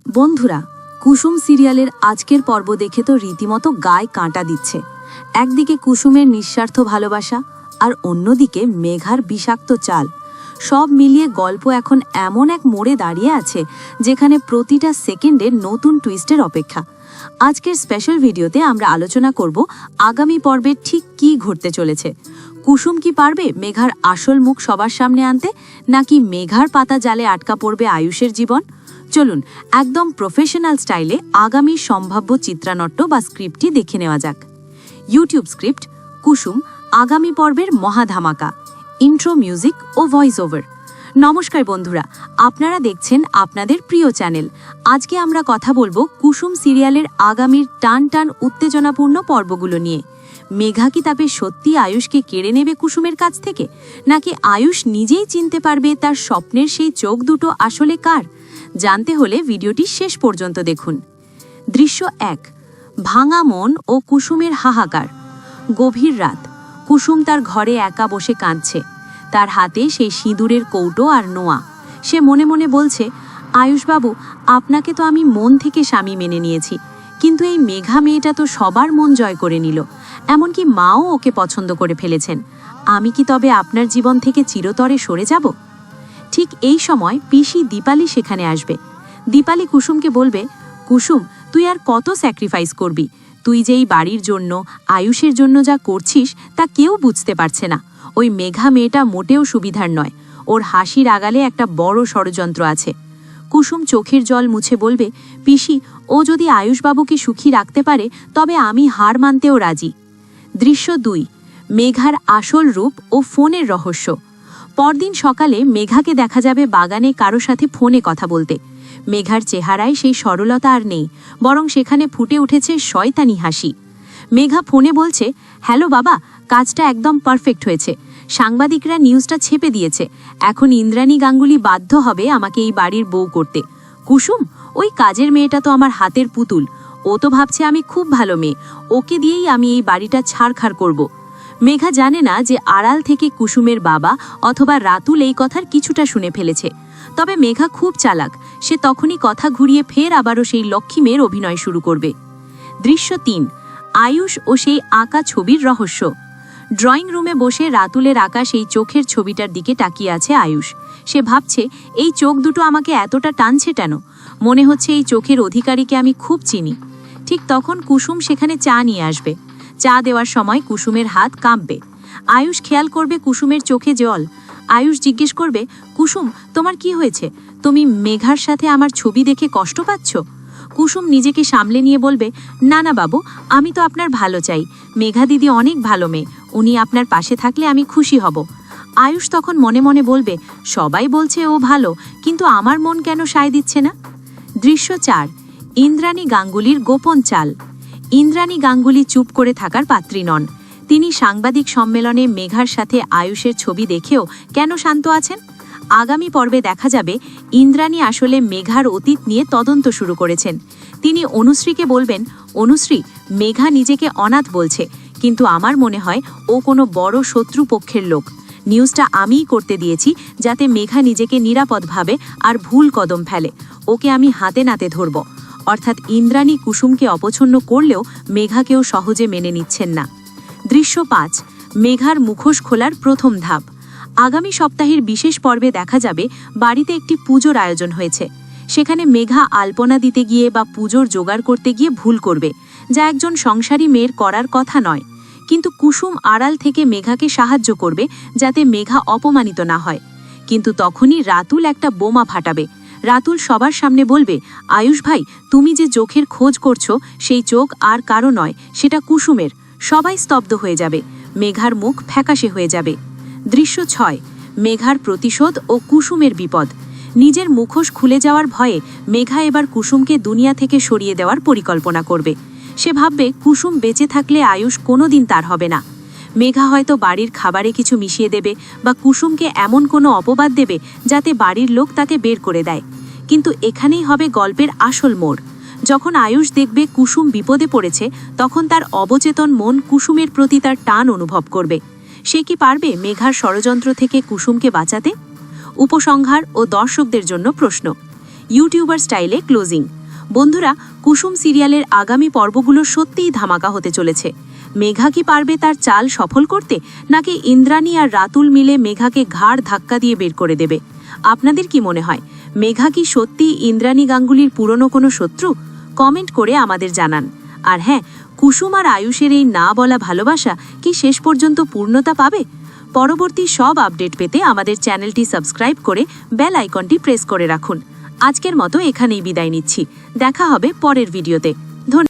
বন্ধুরা, কুসুম সিরিয়ালের আজকের পর্ব দেখে তো রীতিমতো গায়ে কাঁটা দিচ্ছে। একদিকে কুসুমের নিঃস্বার্থ ভালোবাসা আর অন্যদিকে মেঘার বিষাক্ত চাল, সব মিলিয়ে গল্প এখন এমন এক মোড়ে দাঁড়িয়ে আছে যেখানে প্রতিটা সেকেন্ডে নতুন টুইস্টের অপেক্ষা। আজকের স্পেশাল ভিডিওতে আমরা আলোচনা করব আগামী পর্বে ঠিক কী ঘটতে চলেছে। কুসুম কি পারবে মেঘার আসল মুখ সবার সামনে আনতে, নাকি মেঘার পাতা জালে আটকা পড়বে আয়ুষের জীবন? চলুন একদম প্রফেশনাল স্টাইলে আগামী সম্ভাব্য চিত্রানাট্য বা স্ক্রিপ্টটি দেখে নেওয়া যাক। ইউটিউব স্ক্রিপ্ট: কুসুম, আগামী পর্বের মহাধামাকা, ইন্ট্রো মিউজিক ও ভয়েস ওভার। নমস্কার বন্ধুরা, আপনারা দেখছেন আপনাদের প্রিয় চ্যানেল। আজকে আমরা কথা বলবো কুসুম সিরিয়ালের আগামীর টান টান উত্তেজনাপূর্ণ পর্বগুলো নিয়ে। মেঘা কি তবে সত্যি আয়ুষকে কেড়ে নেবে কুসুমের কাছ থেকে, নাকি আয়ুষ নিজেই চিনতে পারবে তার স্বপ্নের সেই চোখ দুটো আসলে কার? জানতে হলে ভিডিওটি শেষ পর্যন্ত দেখুন। দৃশ্য 1: ভাঙা মন ও কুসুমের হাহাকার। গভীর রাত, কুসুম তার ঘরে একা বসে কাঁদছে। তার হাতে সেই সিঁদুরের কৌটো আর নোয়া। সে মনে মনে বলছে, আয়ুষবাবু, আপনাকে তো আমি মন থেকে স্বামী মেনে নিয়েছি, কিন্তু এই মেঘা মেয়েটা তো সবার মন জয় করে নিল, এমনকি মাও ওকে পছন্দ করে ফেলেছেন। আমি কি তবে আপনার জীবন থেকে চিরতরে সরে যাব? ঠিক এই সময় পিসি দীপালি সেখানে আসবে। দীপালি কুসুমকে বলবে, কুসুম, তুই আর কত স্যাক্রিফাইস করবি? তুই যে এই বাড়ির জন্য, আয়ুষের জন্য যা করছিস তা কেউ বুঝতে পারছে না। ওই মেঘা মেয়েটা মোটেও সুবিধার নয়। ওর হাসির আগালে একটা বড় ষড়যন্ত্র আছে। কুসুম চোখের জল মুছে বলবে, পিসি, ও যদি আয়ুষবাবুকে সুখী রাখতে পারে তবে আমি হার মানতেও রাজি। দৃশ্য 2: মেঘার আসল রূপ ও ফোনের রহস্য। পরদিন সকালে মেঘাকে দেখা যাবে বাগানে কারো সাথে ফোনে কথা বলতে। মেঘার চেহারায় সেই সরলতা আর নেই, বরং সেখানে ফুটে উঠেছে শয়তানি হাসি। মেঘা ফোনে বলছে, হ্যালো বাবা, কাজটা একদম পারফেক্ট হয়েছে। সাংবাদিকরা নিউজটা ছেপে দিয়েছে। এখন ইন্দ্রাণী গাঙ্গুলি বাধ্য হবে আমাকে এই বাড়ির বউ করতে। কুসুম, ওই কাজের মেয়েটা তো আমার হাতের পুতুল। ও তো ভাবছে আমি খুব ভালো মেয়ে, ওকে দিয়েই আমি এই বাড়িটা ছাড়খাড় করব। মেঘা জানে না যে আড়াল থেকে কুসুমের বাবা অথবা রাতুল এই কথার কিছুটা শুনে ফেলেছে। তবে মেঘা খুব চালাক, সে তখনই কথা ঘুরিয়ে ফের আবারও সেই লক্ষ্মী মেয়ের অভিনয় শুরু করবে। দৃশ্য 3: আয়ুষ ও সেই আঁকা ছবির রহস্য। ড্রয়িং রুমে বসে রাতুলের আঁকা সেই চোখের ছবিটার দিকে তাকিয়ে আছে আয়ুষ। সে ভাবছে, এই চোখ দুটো আমাকে এতটা টানছে কেন? মনে হচ্ছে এই চোখের অধিকারীকে আমি খুব চিনি। ঠিক তখন কুসুম সেখানে চা নিয়ে আসবে। চা দেওয়ার সময় কুসুমের হাত কাঁপবে। আয়ুষ খেয়াল করবে কুসুমের চোখে জল। আয়ুষ জিজ্ঞেস করবে, কুসুম, তোমার কি হয়েছে? তুমি মেঘার সাথে আমার ছবি দেখে কষ্ট পাচ্ছ? কুসুম নিজেকে সামলে নিয়ে বলবে, না না বাবু, আমি তো আপনার ভালো চাই। মেঘা দিদি অনেক ভালো মেয়ে, উনি আপনার পাশে থাকলে আমি খুশি হব। আয়ুষ তখন মনে মনে বলবে, সবাই বলছে ও ভালো, কিন্তু আমার মন কেন সায় দিচ্ছে না? দৃশ্য 4: ইন্দ্রাণী গাঙ্গুলির গোপন চাল। ইন্দ্রাণী গাঙ্গুলি চুপ করে থাকার পাত্রী নন। তিনি সাংবাদিক সম্মেলনে মেঘার সাথে আয়ুষের ছবি দেখেও কেন শান্ত আছেন? আগামী পর্বে দেখা যাবে ইন্দ্রাণী আসলে মেঘার অতীত নিয়ে তদন্ত শুরু করেছেন। তিনি অনুশ্রীকে বলবেন, অনুশ্রী, মেঘা নিজেকে অনাথ বলছে, কিন্তু আমার মনে হয় ও কোনো বড় শত্রুপক্ষের লোক। নিউজটা আমিই করতে দিয়েছি যাতে মেঘা নিজেকে নিরাপদ ভাবে আর ভুল কদম ফেলে। ওকে আমি হাতে নাতে ধরব। অর্থাৎ ইন্দ্রাণী কুসুমকে অপছন্দ করলেও মেঘাকেও সহজে মেনে নিচ্ছেন না। দৃশ্য 5: মেঘার মুখোশ খোলার প্রথম ধাপ। আগামী সপ্তাহের বিশেষ পর্বে দেখা যাবে বাড়িতে একটি পুজোর আয়োজন হয়েছে। সেখানে মেঘা আলপনা দিতে গিয়ে বা পুজোর জোগাড় করতে গিয়ে ভুল করবে, যা একজন সংসারী মেয়ের করার কথা নয়। কিন্তু কুসুম আড়াল থেকে মেঘাকে সাহায্য করবে যাতে মেঘা অপমানিত না হয়। কিন্তু তখনই রাতুল একটা বোমা ফাটাবে। রাতুল সবার সামনে বলবে, আয়ুষ ভাই, তুমি যে চোখের খোঁজ করছো সেই চোখ আর কারো নয়, সেটা কুসুমের। সবাই স্তব্ধ হয়ে যাবে। মেঘার মুখ ফ্যাকাশে হয়ে যাবে। দৃশ্য 6: মেঘার প্রতিশোধ ও কুসুমের বিপদ। নিজের মুখোশ খুলে যাওয়ার ভয়ে মেঘা এবার কুসুমকে দুনিয়া থেকে সরিয়ে দেওয়ার পরিকল্পনা করবে। সে ভাববে, কুসুম বেঁচে থাকলে আয়ুষ কোনোদিন তার হবে না। মেঘা হয়তো বাড়ির খাবারে কিছু মিশিয়ে দেবে বা কুসুমকে এমন কোনো অপবাদ দেবে যাতে বাড়ির লোক তাকে বের করে দেয়। কিন্তু এখানেই হবে গল্পের আসল মোড়। যখন আয়ুষ দেখবে কুসুম বিপদে পড়েছে, তখন তার অবচেতন মন কুসুমের প্রতি তার টান অনুভব করবে। সে কি পারবে মেঘার ষড়যন্ত্র থেকে কুসুমকে বাঁচাতে? উপসংহার ও দর্শকদের জন্য প্রশ্ন। ইউটিউবার স্টাইলে ক্লোজিং। বন্ধুরা, কুসুম সিরিয়ালের আগামী পর্বগুলো সত্যিই ধামাকা হতে চলেছে। মেঘা কি পারবে তার চাল সফল করতে, নাকি ইন্দ্রাণী আর রাতুল মিলে মেঘাকে ঘাড় ধাক্কা দিয়ে বের করে দেবে? আপনাদের কি মনে হয়, মেঘা কি সত্যিই ইন্দ্রাণী গাঙ্গুলির পুরনো কোনো শত্রু? কমেন্ট করে আমাদের জানান। আর হ্যাঁ, কুসুম আর আয়ুষের এই না বলা ভালোবাসা কি শেষ পর্যন্ত পূর্ণতা পাবে? পরবর্তী সব আপডেট পেতে আমাদের চ্যানেলটি সাবস্ক্রাইব করে বেল আইকনটি প্রেস করে রাখুন। আজকের মতো এখানেই বিদায় নিচ্ছি। দেখা হবে পরের ভিডিওতে।